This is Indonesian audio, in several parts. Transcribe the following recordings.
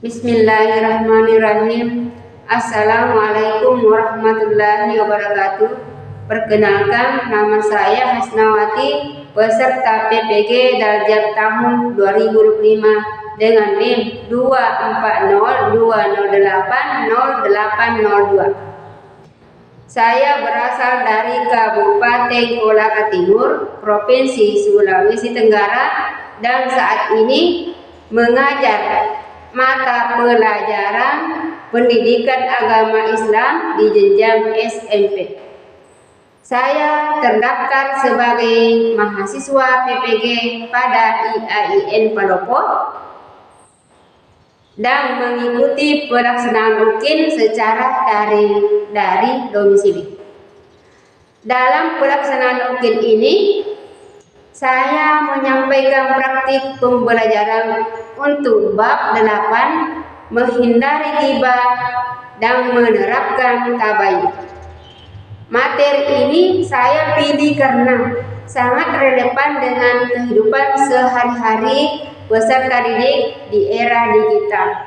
Bismillahirrahmanirrahim. Assalamualaikum warahmatullahi wabarakatuh. Perkenalkan, nama saya Hasnawati, peserta PPG Daljak tahun 2025 dengan NIM 24020080802. Saya berasal dari Kabupaten Kolaka Timur, Provinsi Sulawesi Tenggara, dan saat ini mengajar mata pelajaran pendidikan agama Islam di jenjang SMP. Saya terdaftar sebagai mahasiswa PPG pada IAIN Palopo dan mengikuti pelaksanaan UKIN secara daring dari domisili. Dalam pelaksanaan UKIN ini, saya menyampaikan praktik pembelajaran untuk bab 8, menghindari ghibah dan menerapkan tabayun. Materi ini saya pilih karena sangat relevan dengan kehidupan sehari-hari peserta didik di era digital,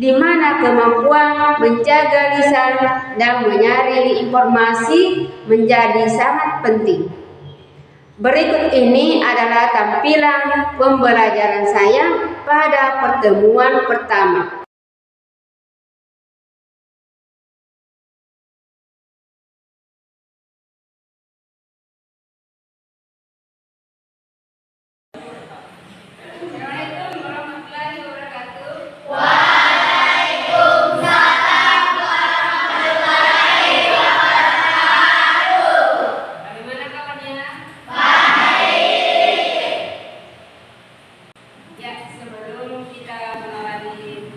di mana kemampuan menjaga lisan dan menyaring informasi menjadi sangat penting. Berikut ini adalah tampilan pembelajaran saya pada pertemuan pertama. Assalamualaikum warahmatullahi wabarakatuh. Waalaikumsalam warahmatullahi wabarakatuh. Bagaimana kabarnya? Baik. Ya, sebelum kita mengawali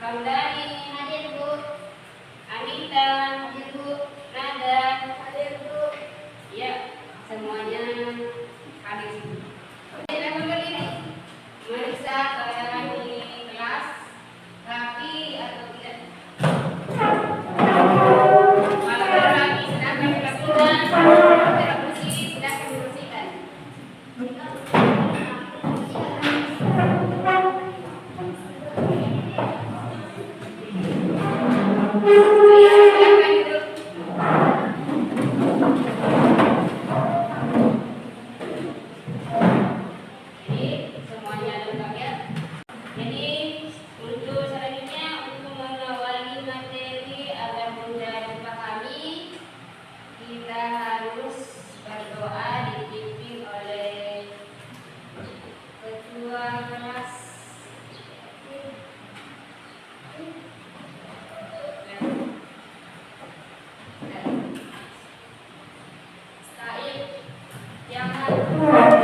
Kamdani. Hadir, Bu. Anita. Hadir, Bu. Nada. Hadir, Bu. Ya, semuanya hadir. Silakan berdiri. Meriksa keadaan di kelas rapi atau tidak. Kalau tidak rapi, silakan dilakukan. Kalau tidak bersih, silakan dibersihkan. Silakan duduk. Jadi semuanya lengkap ya. Jadi untuk selanjutnya untuk mengawali materi agar mudah dipahami, kita harus berdoa dipimpin oleh ketua kelas. Said, jangan selamat.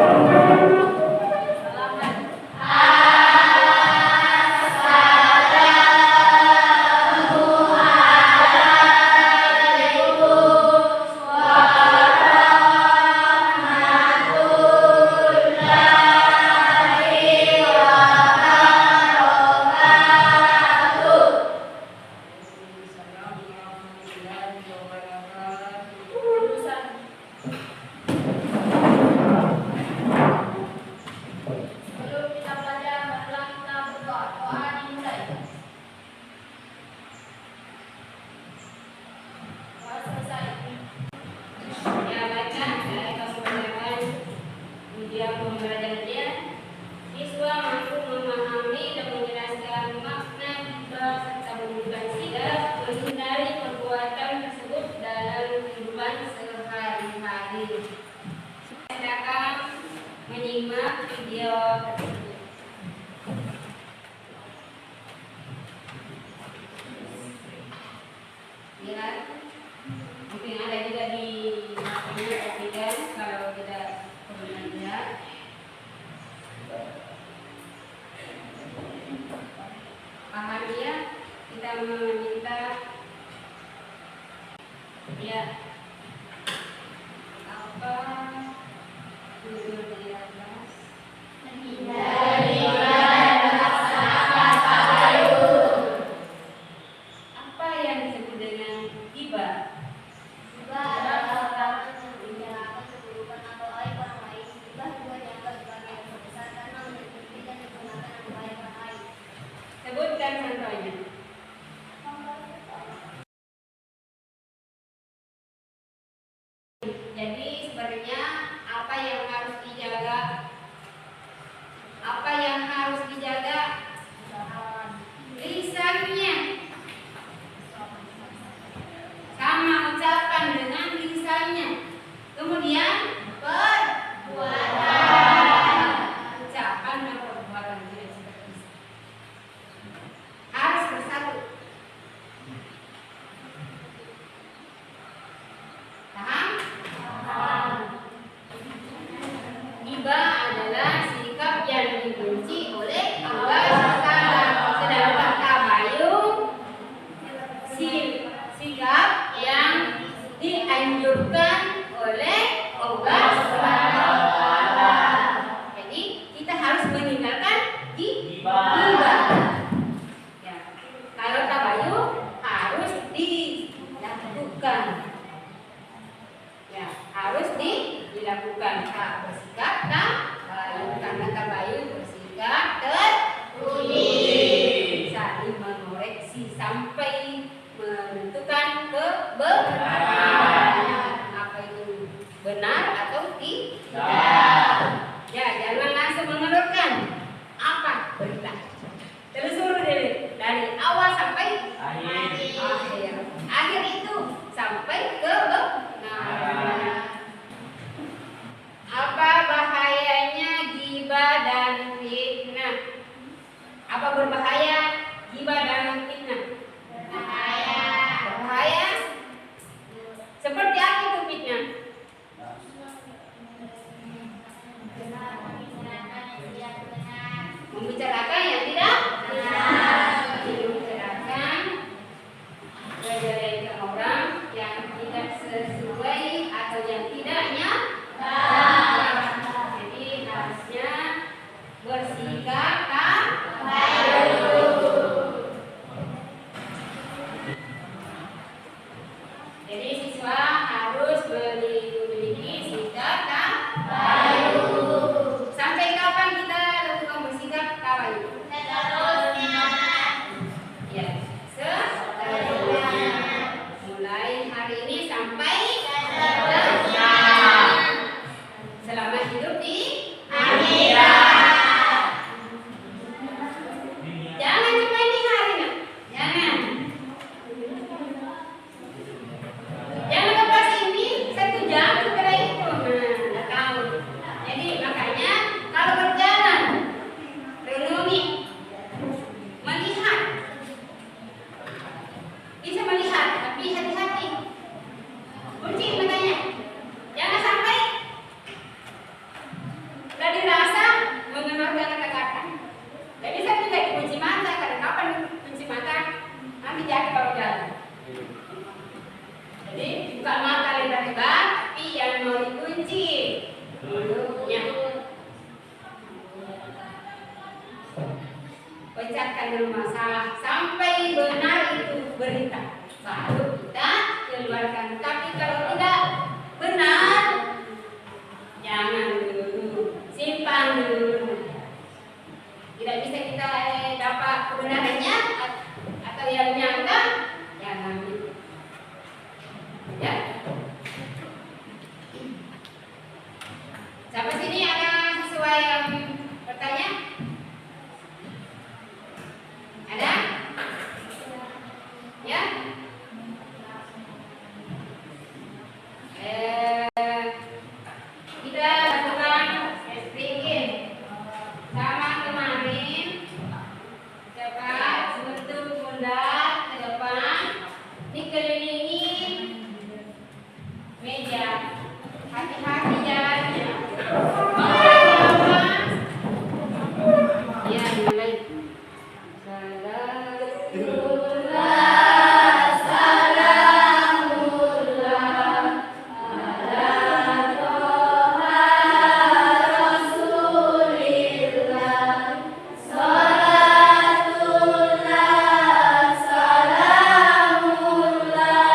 Sebelum kita belajar, marilah kita berdoa. Doa dimulai. Doa selesai. Ya, baca dari kemudian media pembelajarannya. Siswa mampu memahami dan menjelaskan makna hibah serta menunjukkan sikap menghindari perbuatan tersebut dalam kehidupan sehari-hari. Silakan menyimak video tersebut. Ya, mungkin ada juga di aplikasi kalau tidak belajar. Paham ya? Kita meminta ya apa judul di atas? Apa yang disebut dengan hibah? Hibah adalah larangan yang membicarakan keburukan atau aib orang lain. Hibah juga dianggap sebagai dosa besar karena menutupi dan digunakan untuk kebaikan lain. Sebutkan contohnya. Jadi sebenarnya apa yang harus dijaga? Apa yang harus dijaga? Lisannya. Sama ucapan dengan lisannya. Kemudian perbuatan. Ucapan dan perbuatan tidak seperti itu. Harus bersatu. Paham? Hibah adalah sikap yang dibenci oleh Allah Taala. Sedangkan tabayun sikap yang dianjurkan oleh Allah Taala. Jadi kita harus meninggalkan hibah. Ya. Kalau tabayun harus dilakukan. Ya, harus dilakukan. Bersikap tabayun, karena tabayun bersikap terpuji, saling mengoreksi sampai menentukan kebenaran. Apa itu benar atau tidak? Ya, jangan langsung mengelurkan apa berita. Telusur dari awal sampai akhir. Akhir itu sampai kebenaran. Apa bahayanya ghibah dan fitnah? Apa berbahaya ghibah dan fitnah? Berbahaya. Seperti apa itu fitnah? bermasalah sampai benar itu berita, baru kita keluarkan. Tapi kalau tidak benar, jangan dulu, simpan dulu. Tidak bisa kita dapat kebenarannya atau yang nyata, jangan. Ya. Sampai sini ada sesuai yang bertanya? Ada? Ya? Kita lakukan sedikit sama kemarin. Cepat bentuk pundak ke depan, dikelilingi meja. Hati-hati jalannya. Ya, mulai. Salamullah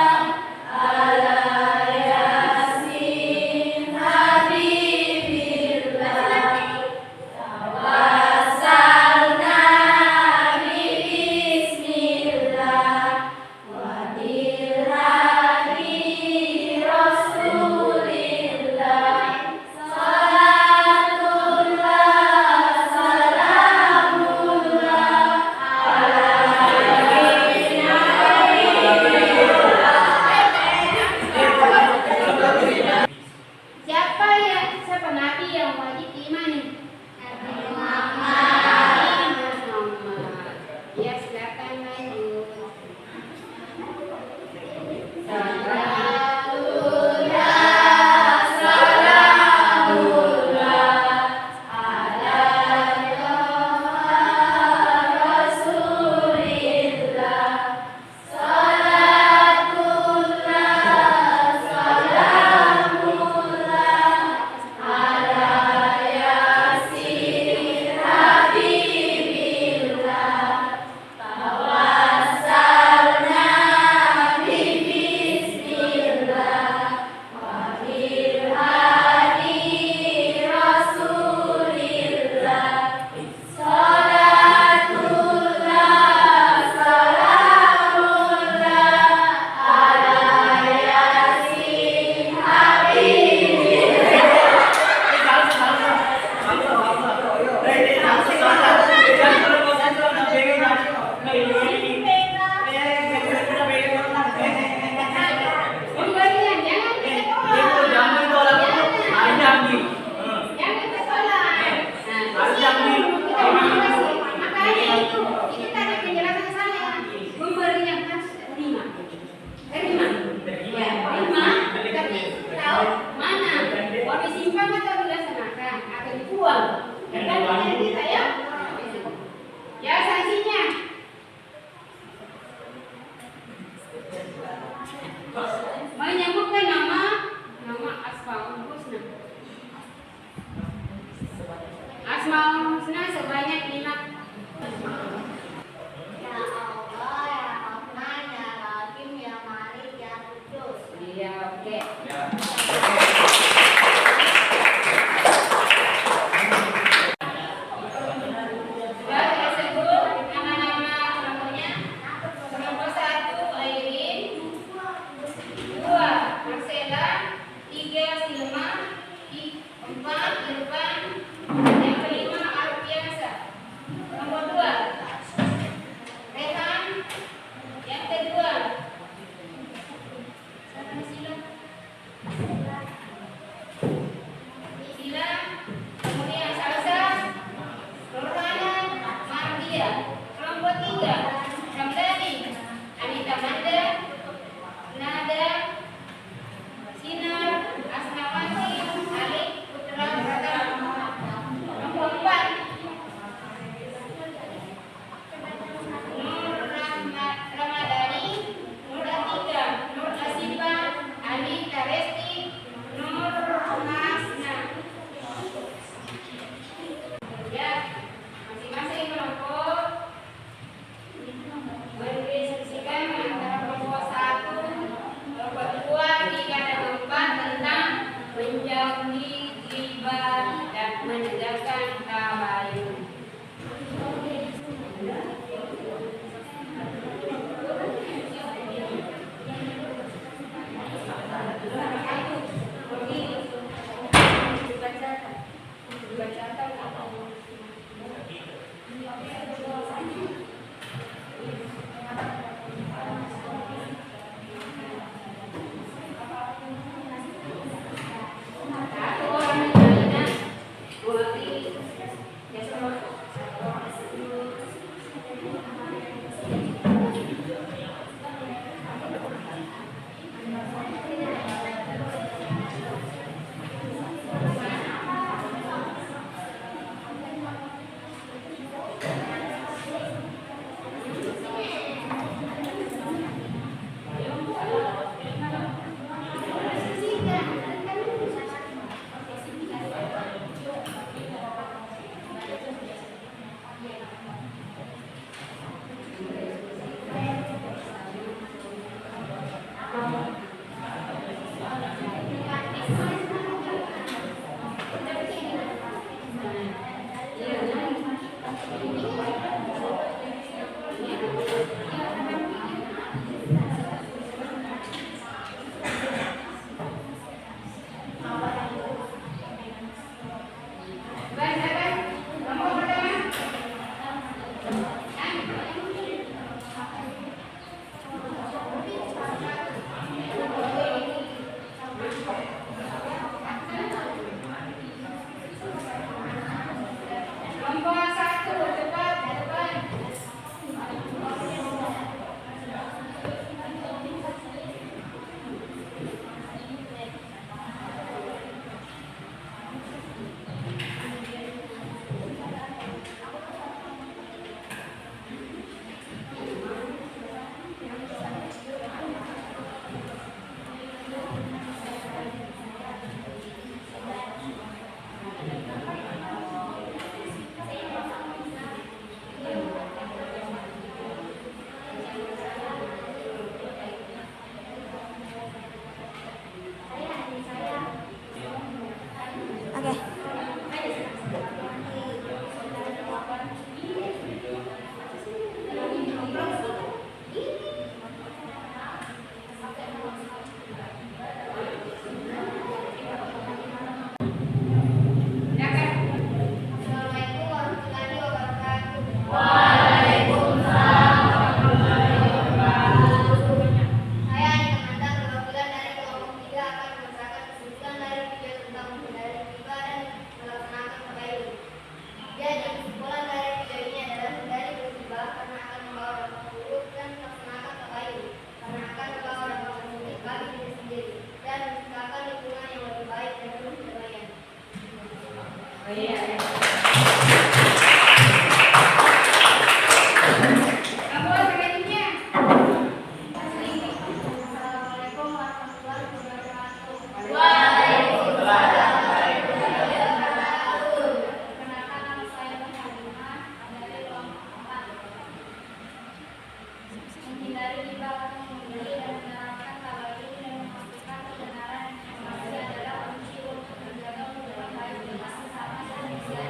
akan memberi dan menerapkan kabar ini dan memastikan kebenaran informasi adalah kunci untuk menjaga hubungan baik dengan sesama manusia.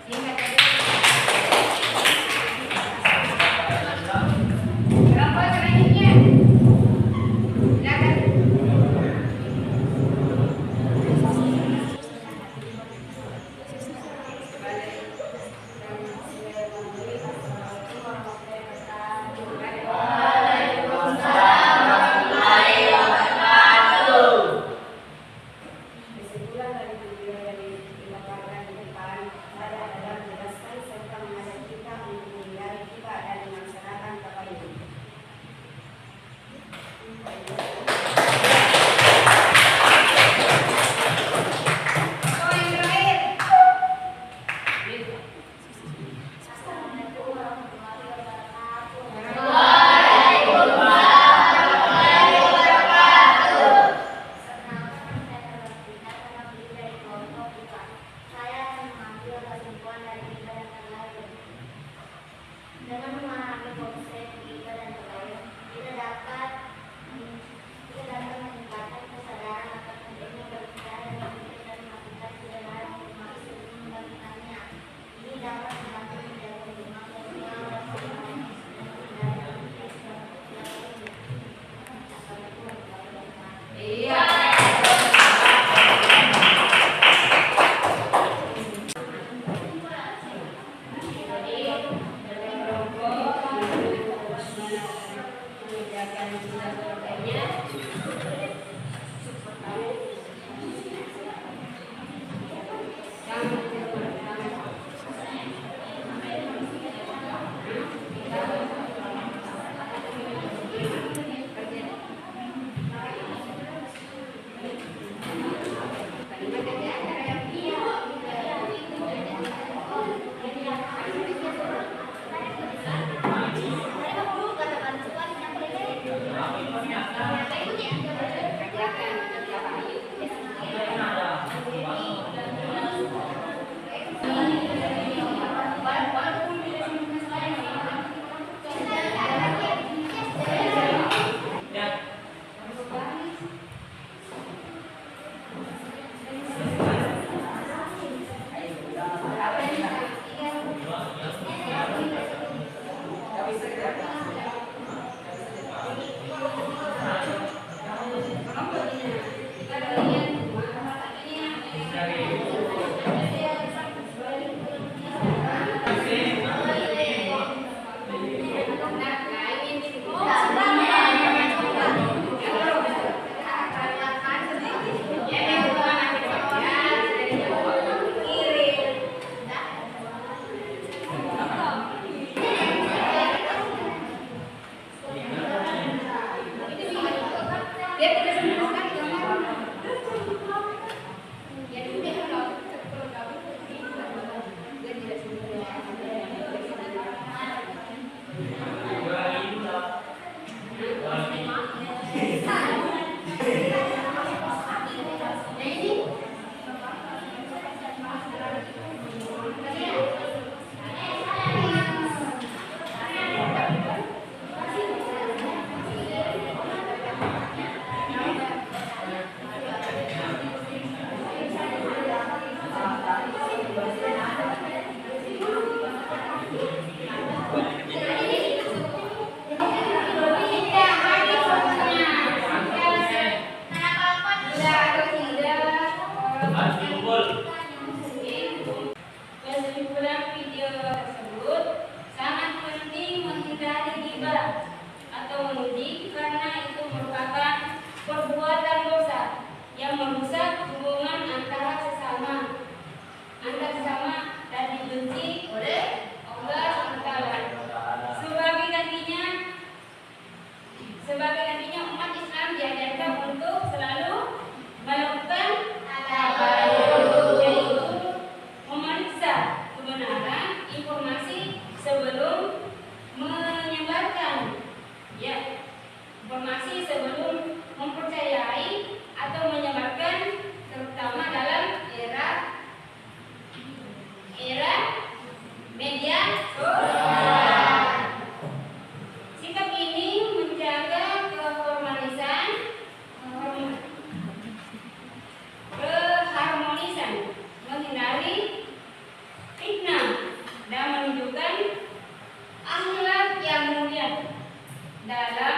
Singkat saja. Kelompok selanjutnya. Silakan. Kesimpulan dari video yang dipaparkan di depan adalah menjelaskan serta mengajak kita untuk menghindari riba dan melaksanakan tabayun. Kelompok yang terakhir. Assalamualaikum warahmatullahi wabarakatuh. Perkenalkan, saya Rafina, terdiri dari kelompok 4. Saya akan mengambil kesimpulan dari riba dan tabayun. Dengan memahami konsep riba dan tabayun, kita dapat meningkatkan kesadaran akan pentingnya berbicara dan berpikir dan melakukan kebenaran informasi sebelum membagikannya. Ini dapat membantu menjaga hubungan sosial dan hubungan dan Iya. Kesimpulan video tersebut sangat penting menghindari riba atau menguji karena itu merupakan perbuatan dosa yang merusak hubungan antara sesama dan dibenci oleh Allah SWT. Sebagai gantinya umat Islam diajarkan untuk selalu melakukan tabayun, yaitu memeriksa kebenaran informasi sebelum menyebarkan, informasi sebelum mempercayai atau menyebarkan, terutama dalam era media sosial. dalam